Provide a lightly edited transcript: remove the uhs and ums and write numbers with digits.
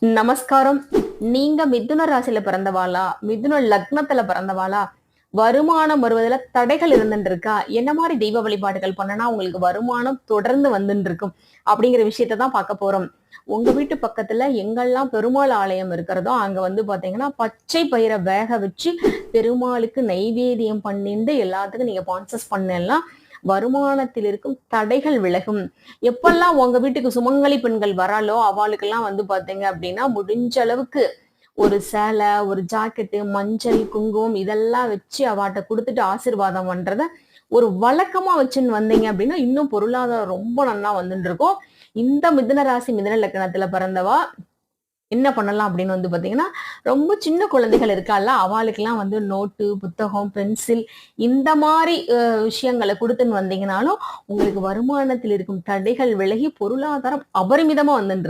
நமஸ்காரம். நீங்க மிதுன ராசியில பிறந்தவாளா? மிதுன லக்னத்துல பிறந்தவாளா? வருமானம் வருவதுல தடைகள் இருந்துட்டு இருக்கா? என்ன மாரி தெய்வ வழிபாடுகள் பண்ணுனா உங்களுக்கு வருமானம் தொடர்ந்து வந்துட்டு இருக்கும்? அப்படிங்கிற விஷயத்த தான் பார்க்க போறோம். உங்க வீட்டு பக்கத்துல எங்கெல்லாம் பெருமாள் ஆலயம் இருக்கிறதோ, அங்க வந்து பார்த்தீங்கன்னா, பச்சை பயிர வேக வச்சு பெருமாளுக்கு நைவேத்தியம் பண்ணிண்டு எல்லாத்துக்கும் நீங்க ஸ்பான்சர்ஸ் பண்ணேல்லாம், வருமானத்தில் இருக்கும் தடைகள் விலகும். எப்பல்லாம் உங்க வீட்டுக்கு சுமங்கலி பெண்கள் வராளோ, அவாளுக்கெல்லாம் வந்து பார்த்தீங்க அப்படின்னா, முடிஞ்ச அளவுக்கு ஒரு சேலை, ஒரு ஜாக்கெட்டு, மஞ்சள், குங்குமம் இதெல்லாம் வச்சு அவாட்ட குடுத்துட்டு ஆசீர்வாதம் பண்றத ஒரு வழக்கமா வச்சுன்னு வந்தீங்க அப்படின்னா, இன்னும் பொருளாதாரம் ரொம்ப நல்லா வந்துட்டு இருக்கும். இந்த மிதுன ராசி, மிதுன லக்னத்துல பிறந்தவா என்ன பண்ணலாம் அப்படின்னு வந்து பார்த்தீங்கன்னா, ரொம்ப சின்ன குழந்தைகள் இருக்கால்ல, அவாளுக்கெல்லாம் வந்து நோட்டு, புத்தகம், பென்சில் இந்த மாரி விஷயங்கள குடுத்துன்னு வந்தீங்கனாலும், உங்களுக்கு வருமானத்தில் இருக்கும் தடைகள் விலகி பொருளாதாரம் அபரிமிதமா வந்துட்டு இருக்கும்.